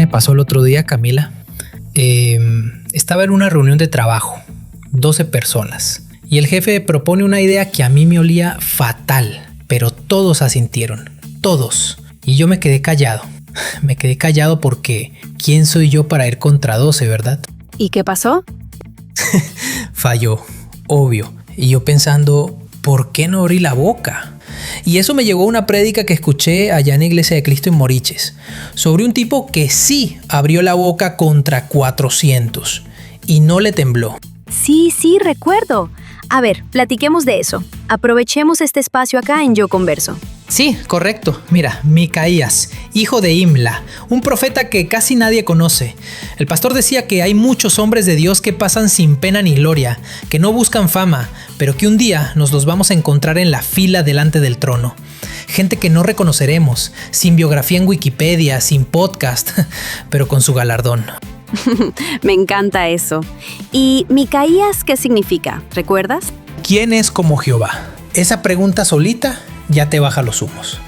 me pasó el otro día, Camila. Estaba en una reunión de trabajo, 12 personas, y el jefe propone una idea que a mí me olía fatal, pero todos asintieron, todos, y yo me quedé callado. Me quedé callado porque ¿quién soy yo para ir contra 12, verdad? ¿Y qué pasó? Falló, obvio, y yo pensando, ¿por qué no abrí la boca? Y eso me llegó a una prédica que escuché allá en la Iglesia de Cristo en Moriches, sobre un tipo que sí abrió la boca contra 400 y no le tembló. Sí, recuerdo. A ver, platiquemos de eso. Aprovechemos este espacio acá en Yo Converso. Sí, correcto. Mira, Micaías, hijo de Imla, un profeta que casi nadie conoce. El pastor decía que hay muchos hombres de Dios que pasan sin pena ni gloria, que no buscan fama, pero que un día nos los vamos a encontrar en la fila delante del trono. Gente que no reconoceremos, sin biografía en Wikipedia, sin podcast, pero con su galardón. Me encanta eso. ¿Y Micaías qué significa? ¿Recuerdas? ¿Quién es como Jehová? Esa pregunta solita ya te baja los humos.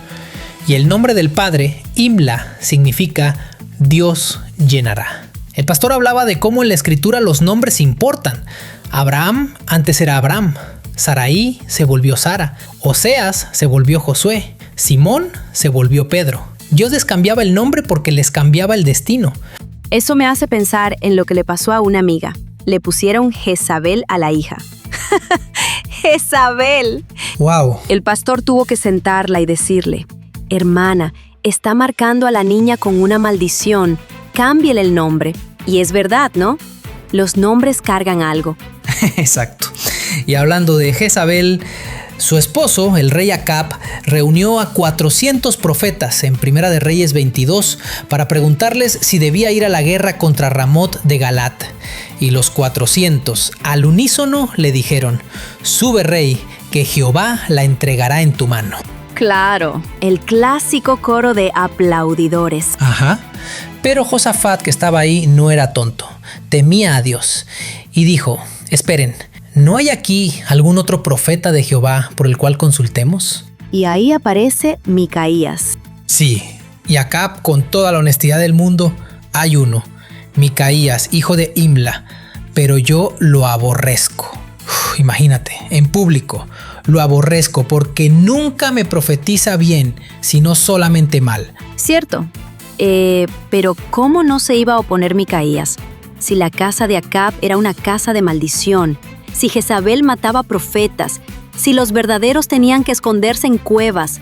Y el nombre del padre, Imla, significa Dios llenará. El pastor hablaba de cómo en la escritura los nombres importan. Abraham antes era Abraham, Saraí se volvió Sara, Oseas se volvió Josué, Simón se volvió Pedro. Dios les cambiaba el nombre porque les cambiaba el destino. Eso me hace pensar en lo que le pasó a una amiga. Le pusieron Jezabel a la hija. ¡Jezabel! ¡Wow! El pastor tuvo que sentarla y decirle, hermana, está marcando a la niña con una maldición, cámbiele el nombre. Y es verdad, ¿no? Los nombres cargan algo. Exacto. Y hablando de Jezabel, su esposo, el rey Acab, reunió a 400 profetas en Primera de Reyes 22 para preguntarles si debía ir a la guerra contra Ramot de Galat. Y los 400, al unísono, le dijeron, sube rey, que Jehová la entregará en tu mano. Claro, el clásico coro de aplaudidores. Ajá. Pero Josafat, que estaba ahí, no era tonto, temía a Dios y dijo, esperen, ¿no hay aquí algún otro profeta de Jehová por el cual consultemos? Y ahí aparece Micaías. Sí, y Acab, con toda la honestidad del mundo, hay uno, Micaías, hijo de Imla, pero yo lo aborrezco. Imagínate, en público, lo aborrezco porque nunca me profetiza bien, sino solamente mal. Cierto, pero ¿cómo no se iba a oponer Micaías? Si la casa de Acab era una casa de maldición, si Jezabel mataba profetas, si los verdaderos tenían que esconderse en cuevas,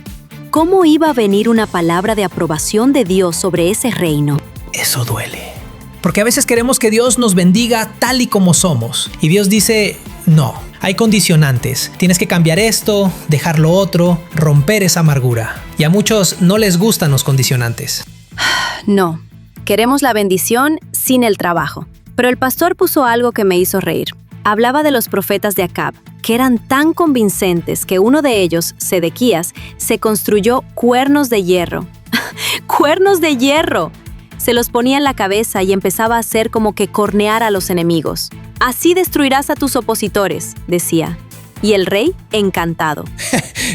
¿cómo iba a venir una palabra de aprobación de Dios sobre ese reino? Eso duele. Porque a veces queremos que Dios nos bendiga tal y como somos. Y Dios dice, no, hay condicionantes. Tienes que cambiar esto, dejar lo otro, romper esa amargura. Y a muchos no les gustan los condicionantes. No, queremos la bendición sin el trabajo. Pero el pastor puso algo que me hizo reír. Hablaba de los profetas de Acab, que eran tan convincentes que uno de ellos, Sedequías, se construyó cuernos de hierro. ¡Cuernos de hierro! Se los ponía en la cabeza y empezaba a hacer como que cornear a los enemigos. Así destruirás a tus opositores, decía. Y el rey, encantado.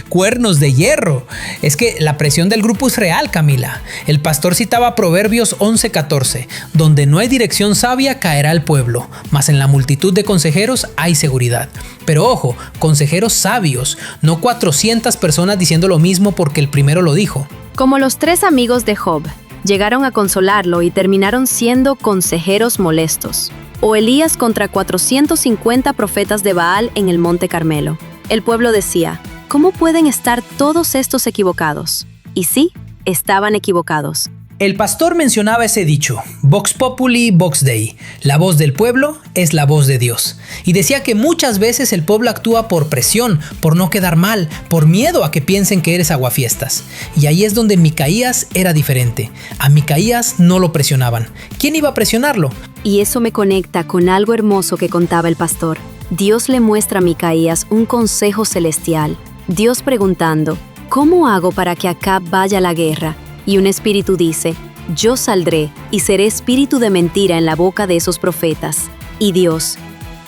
Cuernos de hierro. Es que la presión del grupo es real, Camila. El pastor citaba Proverbios 11:14, donde no hay dirección sabia caerá el pueblo, mas en la multitud de consejeros hay seguridad. Pero ojo, consejeros sabios, no 400 personas diciendo lo mismo porque el primero lo dijo. Como los 3 amigos de Job, llegaron a consolarlo y terminaron siendo consejeros molestos. O Elías contra 450 profetas de Baal en el Monte Carmelo. El pueblo decía, ¿cómo pueden estar todos estos equivocados? Y sí, estaban equivocados. El pastor mencionaba ese dicho, Vox Populi, Vox Dei, la voz del pueblo es la voz de Dios. Y decía que muchas veces el pueblo actúa por presión, por no quedar mal, por miedo a que piensen que eres aguafiestas. Y ahí es donde Micaías era diferente. A Micaías no lo presionaban. ¿Quién iba a presionarlo? Y eso me conecta con algo hermoso que contaba el pastor. Dios le muestra a Micaías un consejo celestial. Dios preguntando, ¿cómo hago para que Acab vaya a la guerra? Y un espíritu dice, yo saldré y seré espíritu de mentira en la boca de esos profetas. Y Dios,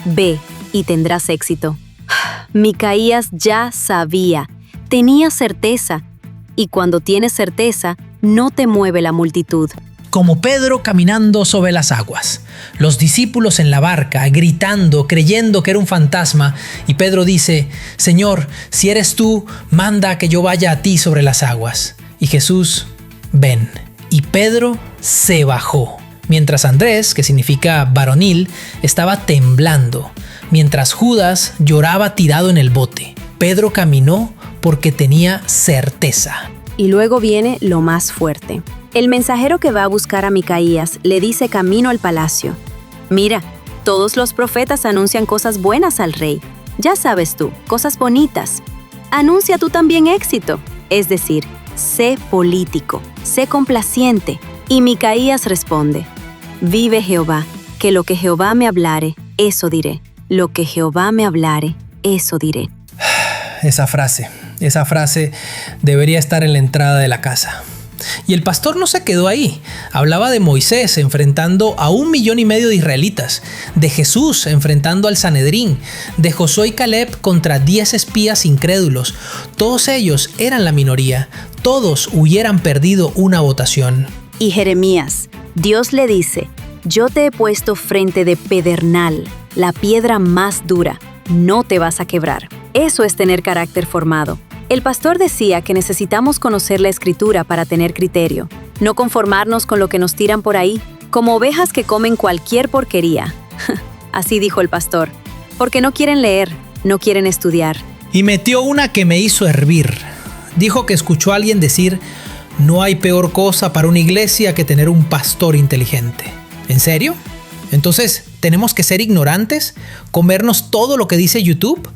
ve y tendrás éxito. Micaías ya sabía, tenía certeza. Y cuando tienes certeza, no te mueve la multitud. como Pedro caminando sobre las aguas, los discípulos en la barca gritando, creyendo que era un fantasma, y Pedro dice: Señor, si eres tú, manda que yo vaya a ti sobre las aguas. Y Jesús: ven. Y Pedro se bajó, mientras Andrés, que significa varonil, estaba temblando, mientras Judas lloraba tirado en el bote. Pedro caminó porque tenía certeza. Y luego viene lo más fuerte. El mensajero que va a buscar a Micaías le dice camino al palacio: mira, todos los profetas anuncian cosas buenas al rey. Ya sabes tú, cosas bonitas. Anuncia tú también éxito. Es decir, sé político, sé complaciente. Y Micaías responde: vive Jehová, que lo que Jehová me hablare, eso diré. Lo que Jehová me hablare, eso diré. Esa frase debería estar en la entrada de la casa. Y el pastor no se quedó ahí. Hablaba de Moisés enfrentando a 1,5 millones de israelitas, de Jesús enfrentando al Sanedrín, de Josué y Caleb contra 10 espías incrédulos. Todos ellos eran la minoría. Todos hubieran perdido una votación. Y Jeremías, Dios le dice: yo te he puesto frente de pedernal, la piedra más dura. No te vas a quebrar. Eso es tener carácter formado. El pastor decía que necesitamos conocer la escritura para tener criterio, no conformarnos con lo que nos tiran por ahí, como ovejas que comen cualquier porquería. Así dijo el pastor, porque no quieren leer, no quieren estudiar. Y metió una que me hizo hervir. Dijo que escuchó a alguien decir: no hay peor cosa para una iglesia que tener un pastor inteligente. ¿En serio? Entonces, ¿tenemos que ser ignorantes? ¿Comernos todo lo que dice YouTube?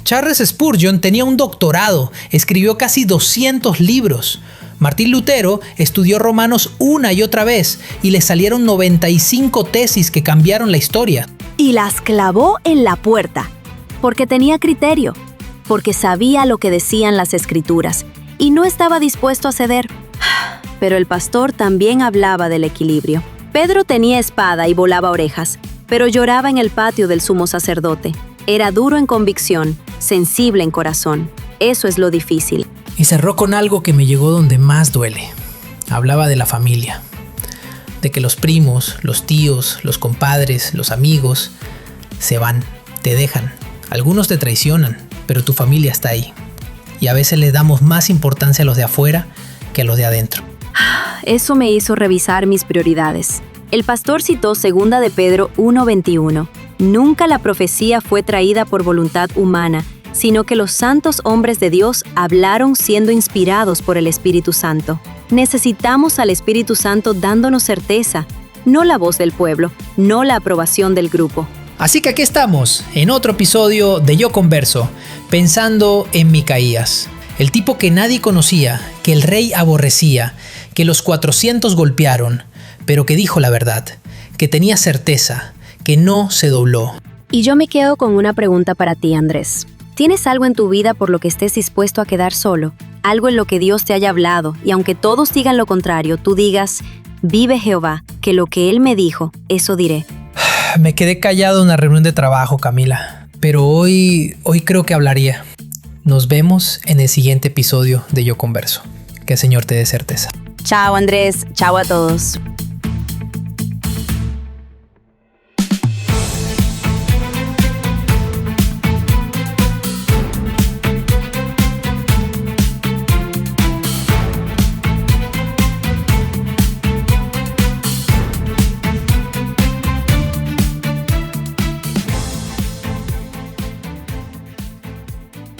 Charles Spurgeon tenía un doctorado, escribió casi 200 libros. Martín Lutero estudió Romanos una y otra vez y le salieron 95 tesis que cambiaron la historia. Y las clavó en la puerta, porque tenía criterio, porque sabía lo que decían las escrituras y no estaba dispuesto a ceder. Pero el pastor también hablaba del equilibrio. Pedro tenía espada y volaba orejas, pero lloraba en el patio del sumo sacerdote. Era duro en convicción, sensible en corazón. Eso es lo difícil. Y cerró con algo que me llegó donde más duele. Hablaba de la familia, de que los primos, los tíos, los compadres, los amigos se van, te dejan. Algunos te traicionan, pero tu familia está ahí. Y a veces le damos más importancia a los de afuera que a los de adentro. Eso me hizo revisar mis prioridades. El pastor citó 2 de Pedro 1:21. Nunca la profecía fue traída por voluntad humana, sino que los santos hombres de Dios hablaron siendo inspirados por el Espíritu Santo. Necesitamos al Espíritu Santo dándonos certeza, no la voz del pueblo, no la aprobación del grupo. Así que aquí estamos, en otro episodio de Yo Converso, pensando en Micaías, el tipo que nadie conocía, que el rey aborrecía, que los 400 golpearon, pero que dijo la verdad, que tenía certeza, que no se dobló. Y yo me quedo con una pregunta para ti, Andrés. ¿Tienes algo en tu vida por lo que estés dispuesto a quedar solo? Algo en lo que Dios te haya hablado, y aunque todos digan lo contrario, tú digas: vive Jehová, que lo que Él me dijo, eso diré. Me quedé callado en una reunión de trabajo, Camila, pero hoy creo que hablaría. Nos vemos en el siguiente episodio de Yo Converso. Que el Señor te dé certeza. Chao, Andrés. Chao a todos.